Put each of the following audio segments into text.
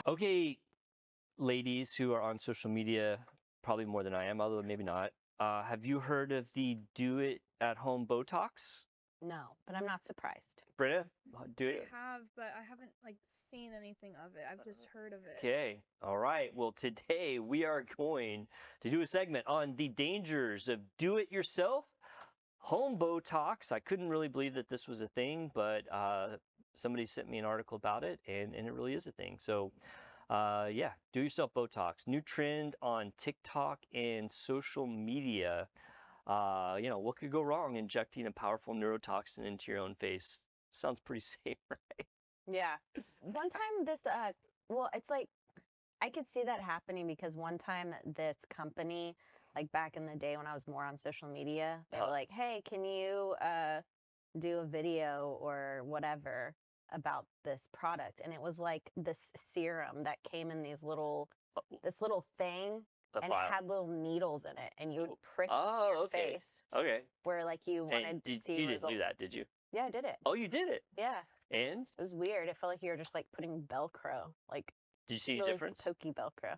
Okay, ladies who are on social media, probably more than I am, although maybe not. Have you heard of the do it at home Botox? No, but I'm not surprised. Britta, do I it. have, but I haven't like seen anything of it. I've just heard of it. Okay. All right. Well, today we are going to do a segment on the dangers of do it yourself home Botox. I couldn't really believe that this was a thing, but somebody sent me an article about it, and it really is a thing. So, yeah, do yourself Botox. New trend on TikTok and social media. What could go wrong injecting a powerful neurotoxin into your own face? Sounds pretty safe, right? Yeah. One time it's like I could see that happening because one time this company, like back in the day when I was more on social media, they were like, "Hey, can you do a video or whatever about this product?" And it was like this serum that came in this little thing, and it had little needles in it, and you would prick your face Okay. where like you wanted to see you results. didn't do that, did you? Yeah, I did it. Oh, you did it. Yeah. And It was weird. It felt like you were just like putting Velcro, like did you see a really difference? pokey Velcro.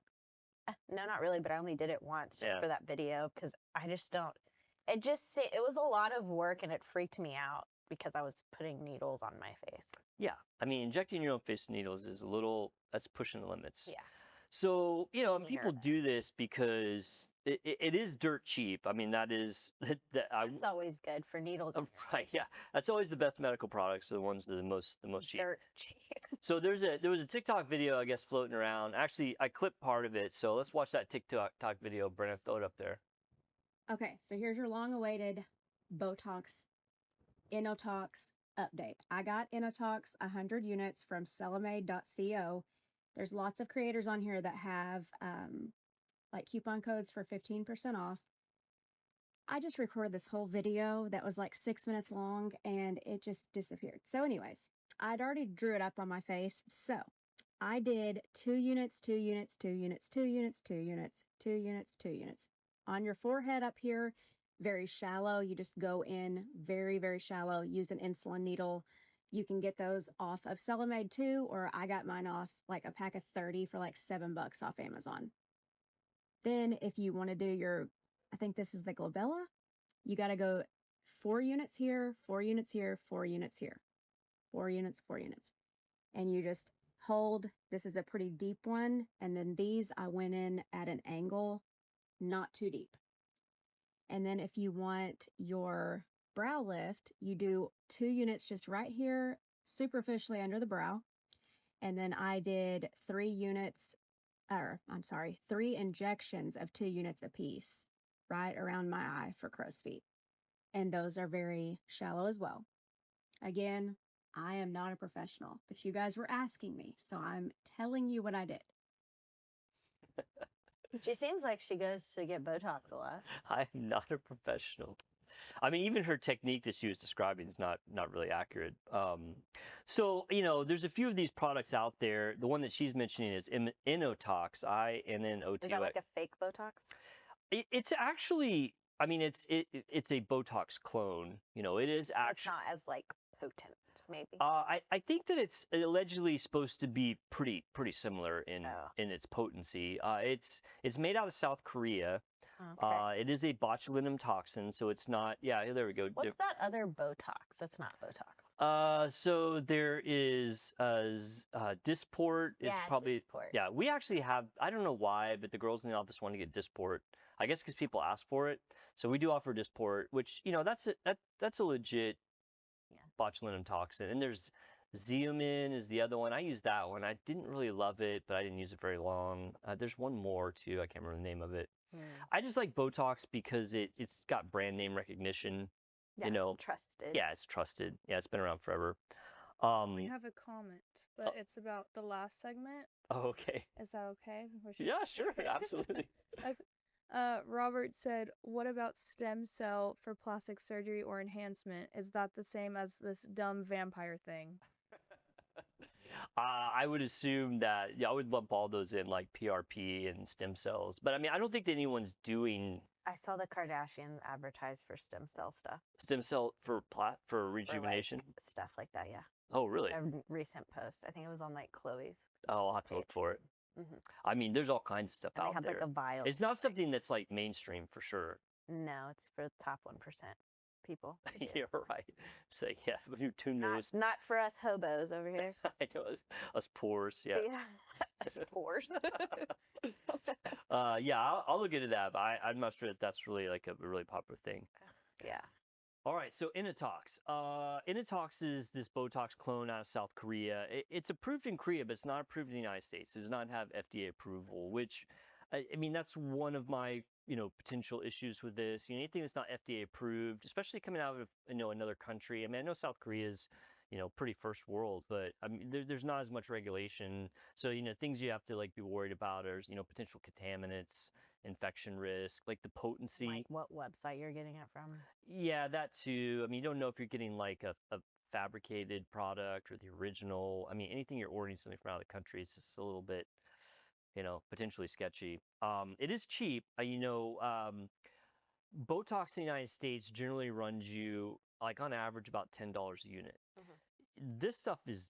No, not really, but I only did it once just for that video because I just don't. It was a lot of work and it freaked me out because I was putting needles on my face. Yeah, I mean, injecting your own face with needles is that's pushing the limits. Yeah. So, and people nervous. do this because it is dirt cheap. I mean, It's always good for needles. Right, yeah. That's always the best medical products, are the ones that are the most cheap. Dirt cheap. So there was a TikTok video, I guess, floating around. Actually, I clipped part of it. So let's watch that TikTok video. Brenna, throw it up there. Okay, so here's your long-awaited Botox Inotox update. I got Inotox 100 units from Celamade.co. There's lots of creators on here that have like coupon codes for 15% off. I just recorded this whole video that was like 6 minutes long and it just disappeared. So anyways, I'd already drew it up on my face. So I did 2 units, 2 units, 2 units, 2 units, 2 units, 2 units, 2 units. On your forehead up here, very shallow. You just go in very, very shallow. Use an insulin needle. You can get those off of Celamade too, or I got mine off like a pack of 30 for like $7 off Amazon. Then if you want to do I think this is the glabella, you got to go 4 units here, 4 units here, 4 units here, 4 units, 4 units. And you just hold, this is a pretty deep one. And then these I went in at an angle, not too deep. And then if you want your brow lift, you do 2 units just right here, superficially under the brow. And then I did 3 injections of 2 units apiece, right around my eye for crow's feet. And those are very shallow as well. Again, I am not a professional, but you guys were asking me, so I'm telling you what I did. She seems like she goes to get Botox a lot. I'm not a professional. I mean, even her technique that she was describing is not really accurate. So, there's a few of these products out there. The one that she's mentioning is Inotox, INNOTOX. Is that like a fake Botox? It's actually, I mean, it's a Botox clone. It is so actually. It's not as like potent, maybe. I think that it's allegedly supposed to be pretty similar in its potency. It's made out of South Korea. Okay. It is a botulinum toxin, so it's not. Yeah, there we go. What's that other Botox? That's not Botox. So there is Dysport. Is probably Dysport. Yeah. We actually have. I don't know why, but the girls in the office want to get Dysport. I guess because people ask for it. So we do offer Dysport, which that's a legit botulinum toxin. And there's Xeomin is the other one. I used that one. I didn't really love it, but I didn't use it very long. There's one more too. I can't remember the name of it. I just like Botox because it's got brand name recognition. Yeah, trusted. Yeah, it's trusted. Yeah, it's been around forever. We have a comment, but it's about the last segment. Oh, okay. Is that okay? Yeah, sure, absolutely. Robert said, "What about stem cell for plastic surgery or enhancement? Is that the same as this dumb vampire thing?" I would assume that, yeah, I would lump all those in like PRP and stem cells. But I mean, I don't think that anyone's doing I saw the Kardashians advertise for stem cell stuff, stem cell for for rejuvenation. like stuff like that. Yeah, Oh, really? a recent post. I think it was on like Chloe's. Oh, I'll have to look page. for it. Hmm. I mean, there's all kinds of stuff And they out had there. like a vial. It's not something that's like mainstream for sure. No, it's for the top 1% people. to do. You're right. So yeah, who Not knows? not for us hobos over here. I know us pores. Yeah. Us pores. Yeah, I'll look into that, but I'm not sure that that's really like a really popular thing. Yeah. All right, so Initox. Initox is this Botox clone out of South Korea. It's approved in Korea, but it's not approved in the United States. It does not have FDA approval, which, I mean, that's one of my, potential issues with this. Anything that's not FDA approved, especially coming out of, another country. I mean, I know South Korea is, pretty first world, but I mean, there's not as much regulation. So, things you have to like be worried about are, potential contaminants, infection risk, like the potency. Like what website you're getting it from? Yeah, that too. I mean, you don't know if you're getting like a fabricated product or the original. I mean, anything you're ordering something from out of the country is just a little bit, potentially sketchy. It is cheap. Botox in the United States generally runs you like on average about $10 a unit. This stuff is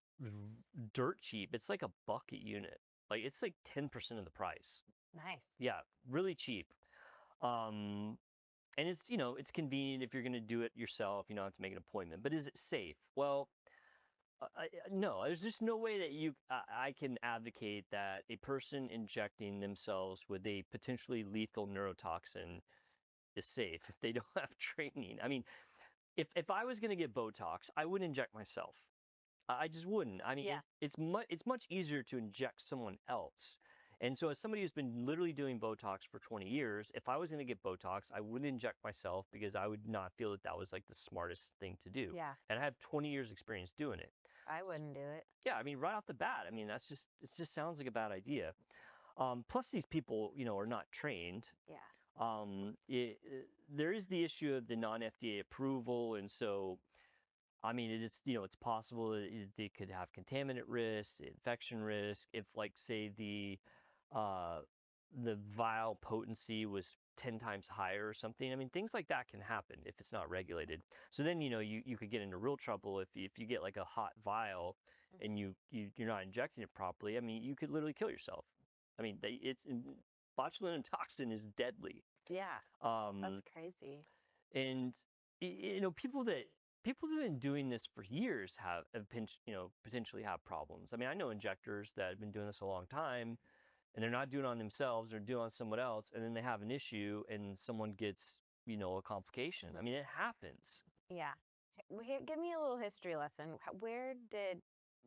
dirt cheap. It's like $1 a unit. Like it's like 10% of the price. Nice. Yeah, really cheap. And it's, it's convenient if you're going to do it yourself. You don't have to make an appointment. But is it safe? Well, no, there's just no way that I can advocate that a person injecting themselves with a potentially lethal neurotoxin is safe if they don't have training. I mean, if I was going to get Botox, I wouldn't inject myself. I just wouldn't. I mean, Yeah. it's much easier to inject someone else. And so as somebody who's been literally doing Botox for 20 years, if I was going to get Botox, I wouldn't inject myself because I would not feel that that was like the smartest thing to do. Yeah. And I have 20 years experience doing it. I wouldn't do it. Yeah, I mean, right off the bat, I mean, it just sounds like a bad idea. Plus these people, are not trained. Yeah. There is the issue of the non-FDA approval. And so, I mean, it is, it's possible that they could have contaminant risk, infection risk. If like, say the vial potency was 10 times higher or something. I mean, things like that can happen if it's not regulated. So then, you could get into real trouble if you get like a hot vial and you're not injecting it properly. I mean, you could literally kill yourself. I mean, botulinum toxin is deadly. Yeah. That's crazy. And people that have been doing this for years have potentially have problems. I mean, I know injectors that have been doing this a long time, and they're not doing it on themselves; they're doing it on someone else, and then they have an issue, and someone gets a complication. I mean, it happens. Yeah. Give me a little history lesson. Where did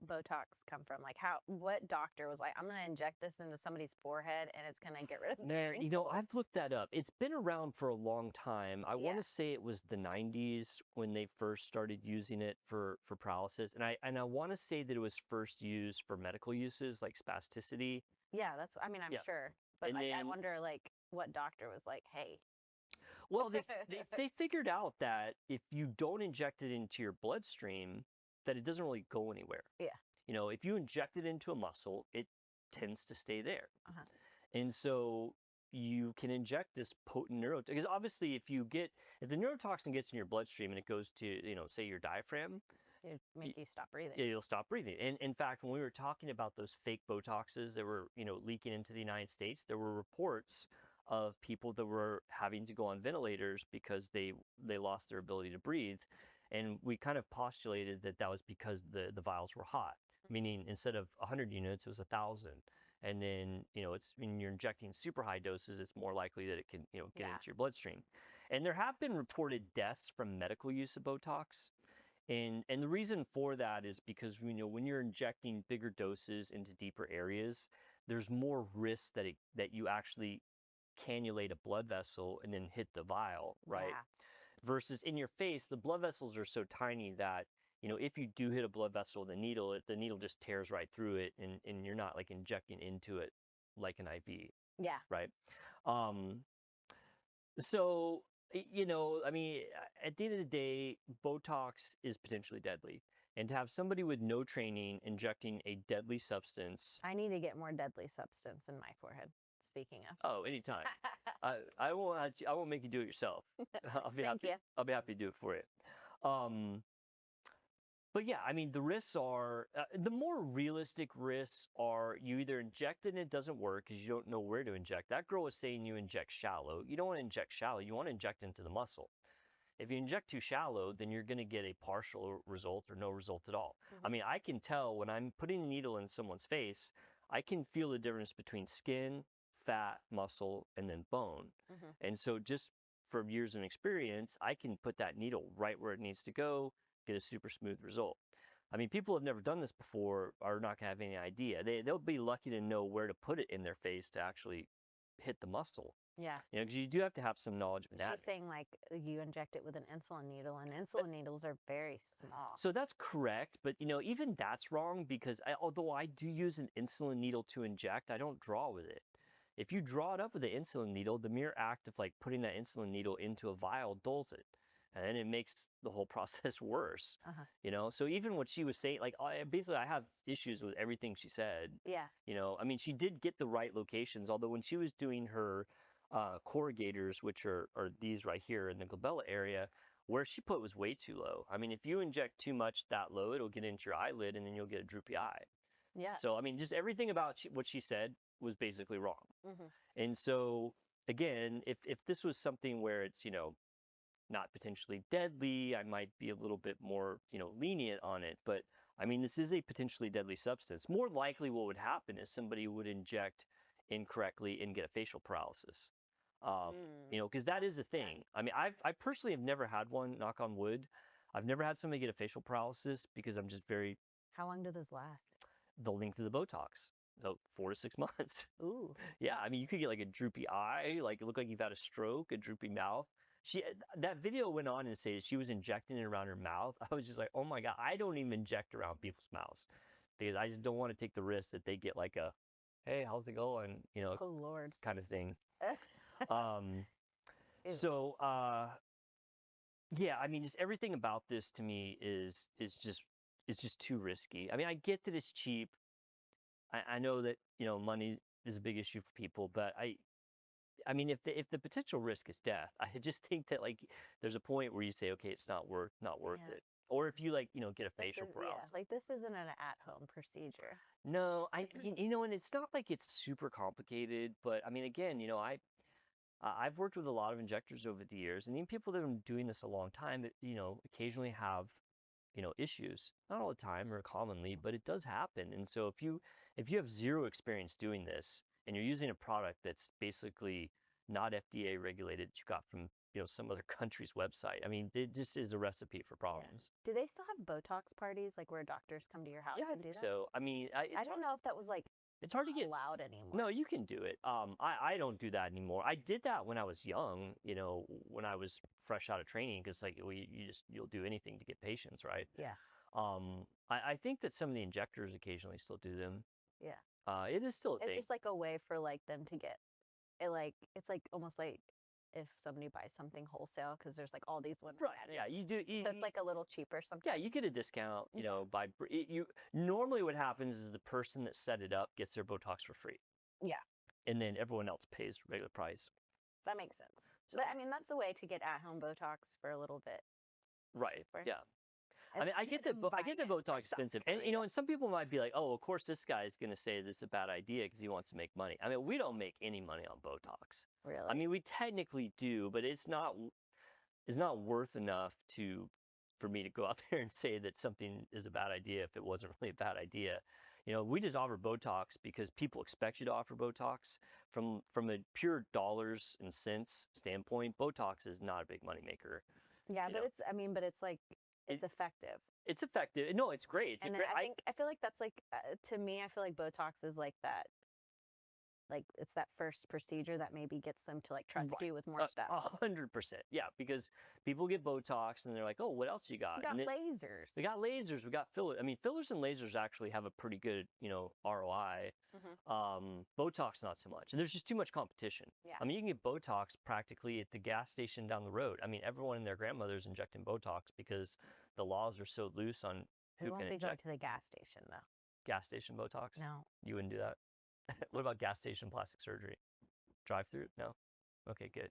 Botox come from? Like what doctor was like, I'm going to inject this into somebody's forehead and it's going to get rid of the There, wrinkles? I've looked that up. It's been around for a long time. I want Yeah. to say it was the 90s when they first started using it for paralysis. And I want to say that it was first used for medical uses like spasticity. Yeah, I'm Yeah. sure. But And I then- wonder like what doctor was like, hey. Well, they figured out that if you don't inject it into your bloodstream, that it doesn't really go anywhere. Yeah. If you inject it into a muscle, it tends to stay there. Uh-huh. And so you can inject this potent neurotoxin, because obviously if the neurotoxin gets in your bloodstream and it goes to, say your diaphragm, It'd make you stop breathing. you'll stop breathing. And in fact, when we were talking about those fake Botoxes that were, leaking into the United States, there were reports of people that were having to go on ventilators because they lost their ability to breathe. And we kind of postulated that that was because the vials were hot, meaning instead of 100 units, it was 1,000. And then, it's when you're injecting super high doses, it's more likely that it can, get Yeah. into your bloodstream. And there have been reported deaths from medical use of Botox. And the reason for that is because, when you're injecting bigger doses into deeper areas, there's more risk that you actually cannulate a blood vessel and then hit the vial, right? Yeah. Versus in your face, the blood vessels are so tiny that, if you do hit a blood vessel, the needle just tears right through it, and you're not like injecting into it like an IV, Yeah. right? So, I mean, at the end of the day, Botox is potentially deadly. And to have somebody with no training injecting a deadly substance. I need to get more deadly substance in my forehead. Speaking of. Oh, anytime. I won't make you do it yourself. I'll be Thank happy. you. I'll be happy to do it for you. But yeah, I mean, the risks are the more realistic risks are you either inject it and it doesn't work because you don't know where to inject. That girl was saying you inject shallow. You don't want to inject shallow. You want to inject into the muscle. If you inject too shallow, then you're going to get a partial result or no result at all. I mean, I can tell when I'm putting a needle in someone's face, I can feel the difference between skin, fat, muscle, and then bone. And so just from years of experience, I can put that needle right where it needs to go, get a super smooth result. I mean, people who have never done this before are not going to have any idea. They'll be lucky to know where to put it in their face to actually hit the muscle. Yeah. You know, because you do have to have some knowledge of anatomy. She's saying like you inject it with an insulin needle, and insulin needles are very small. So that's correct, but you know, even that's wrong because although I do use an insulin needle to inject, I don't draw with it. If you draw it up with the insulin needle, the mere act of like putting that insulin needle into a vial dulls it, and then it makes the whole process worse. You know, so even what she was saying, like basically, I have issues with everything she said. Yeah. You know, I mean, she did get the right locations, although when she was doing her corrugators, which are these right here in the glabella area, where she put was way too low. I mean, if you inject too much that low, it'll get into your eyelid and then you'll get a droopy eye. Yeah. So, I mean, just everything about what she said was basically wrong. And so, again, if this was something where it's, you know, not potentially deadly, I might be a little bit more, you know, lenient on it. But I mean, this is a potentially deadly substance. More likely what would happen is somebody would inject incorrectly and get a facial paralysis. You know, because that is a thing. I mean, I personally have never had one, knock on wood. I've never had somebody get a facial paralysis because I'm just very, How long do those last? the length of the Botox. So 4 to 6 months. Ooh. Yeah, I mean, you could get like a droopy eye, like it looked like you've had a stroke, a droopy mouth. That video went on and said she was injecting it around her mouth. I was just like, oh my God, I don't even inject around people's mouths because I just don't want to take the risk that they get like a, hey, how's it going? You know, Oh Lord. kind of thing. Ew. So, yeah, I mean, just everything about this to me is just too risky. I mean, I get that it's cheap. I know that, you know, money is a big issue for people, but I mean, if the potential risk is death, I just think that like there's a point where you say, okay, it's not worth Yeah. it. Or if you like, you know, get a This facial is- paralysis. Yeah, like this isn't an at-home procedure. No, you know, and it's not like it's super complicated, but I mean, again, you know, I've worked with a lot of injectors over the years, and even people that have been doing this a long time, you know, occasionally have, you know, issues. Not all the time or commonly, but it does happen. And so if you have zero experience doing this and you're using a product that's basically not FDA regulated that you got from, you know, some other country's website, I mean, it just is a recipe for problems. Do they still have Botox parties, like where doctors come to your house Yeah, I and do think that? so. I mean, I don't know if that was like it's hard to get. allowed anymore. No, you can do it. I don't do that anymore. I did that when I was young, you know, when I was fresh out of training, because like you'll do anything to get patients, right? Yeah. I think that some of the injectors occasionally still do them. Yeah. It is still a It's thing. just like a way for like them to get it. Like it's like almost like if somebody buys something wholesale because there's like all these ones. Right. Yeah. You do. So it's like a little cheaper sometimes. Yeah, you get a discount, you know, by you. Normally, what happens is the person that set it up gets their Botox for free. Yeah. And then everyone else pays regular price. That makes sense. So- But I mean, that's a way to get at-home Botox for a little bit. Right. cheaper. Yeah. I mean, I get that. I get the Botox expensive, and you know, and some people might be like, "Oh, of course, this guy is going to say this is a bad idea because he wants to make money." I mean, we don't make any money on Botox. Really? I mean, we technically do, but it's not worth enough for me to go out there and say that something is a bad idea if it wasn't really a bad idea. You know, we just offer Botox because people expect you to offer Botox. From a pure dollars and cents standpoint, Botox is not a big moneymaker. yeah, you but know. it's. I mean, but it's like it's effective. It's effective. No, it's great. It's And a great. I feel like that's like to me. I feel like Botox is like that. Like it's that first procedure that maybe gets them to like trust Right. you with more stuff. 100%. Yeah, because people get Botox and they're like, "Oh, what else you got?" We got And lasers. we got lasers. We got fillers. I mean, fillers and lasers actually have a pretty good, you know, ROI. Botox not so much. And there's just too much competition. Yeah. I mean, you can get Botox practically at the gas station down the road. I mean, everyone and their grandmother's injecting Botox because the laws are so loose on We Who won't can be going inject to the gas station though. gas station Botox? No. You wouldn't do that. What about gas station plastic surgery? Drive through? No. Okay, good.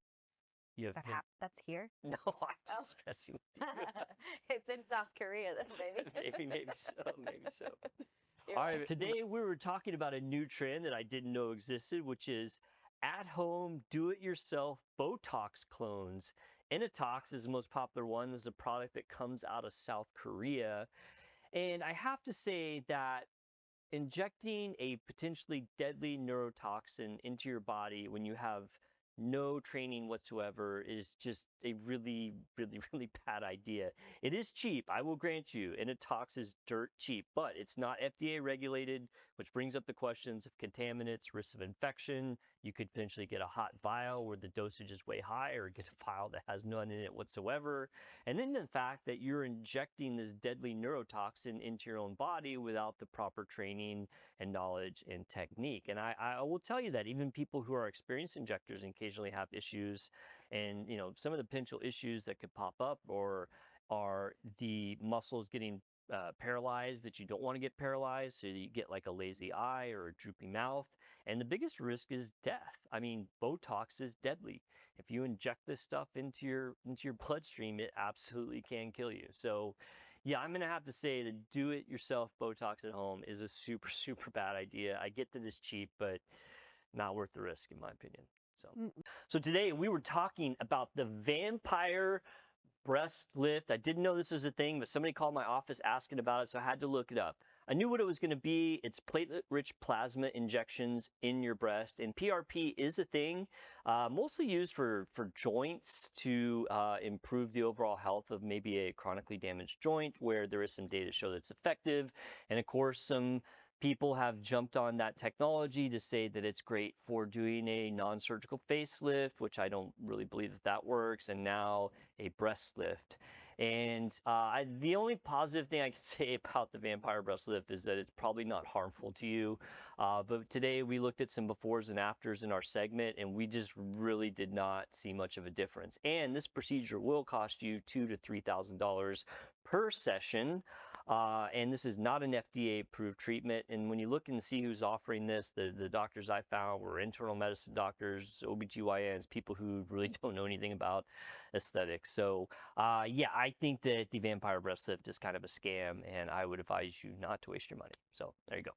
You have been... That's here? No, I'm Oh. just stressing with you. It's in South Korea then, baby. Maybe so. Maybe so. You're All right. right. Today we were talking about a new trend that I didn't know existed, which is at-home, do-it-yourself Botox clones. Initox is the most popular one. This is a product that comes out of South Korea. And I have to say that injecting a potentially deadly neurotoxin into your body when you have no training whatsoever is just a really, really, really bad idea. It is cheap, I will grant you, and Initox is dirt cheap, but it's not FDA regulated, which brings up the questions of contaminants, risks of infection. You could potentially get a hot vial where the dosage is way high, or get a vial that has none in it whatsoever. And then the fact that you're injecting this deadly neurotoxin into your own body without the proper training and knowledge and technique. And I will tell you that even people who are experienced injectors occasionally have issues, and some of the potential issues that could pop up are the muscles getting paralyzed that you don't want to get paralyzed, so you get like a lazy eye or a droopy mouth. And the biggest risk is death. I mean, Botox is deadly. If you inject this stuff into your bloodstream, it absolutely can kill you. So yeah, I'm gonna have to say that do-it-yourself Botox at home is a super, super bad idea. I get that it's cheap, but not worth the risk in my opinion. So today we were talking about the vampire breast lift. I didn't know this was a thing, but somebody called my office asking about it, so I had to look it up. I knew what it was going to be. It's platelet-rich plasma injections in your breast, and PRP is a thing, mostly used for joints to improve the overall health of maybe a chronically damaged joint, where there is some data to show that it's effective. And of course, some people have jumped on that technology to say that it's great for doing a non-surgical facelift, which I don't really believe that works, and now a breast lift. And the only positive thing I can say about the vampire breast lift is that it's probably not harmful to you. But today we looked at some befores and afters in our segment, and we just really did not see much of a difference. And this procedure will cost you $2,000 to $3,000 per session. And this is not an FDA-approved treatment. And when you look and see who's offering this, the doctors I found were internal medicine doctors, OBGYNs, people who really don't know anything about aesthetics. So yeah, I think that the vampire breast lift is kind of a scam, and I would advise you not to waste your money. So there you go.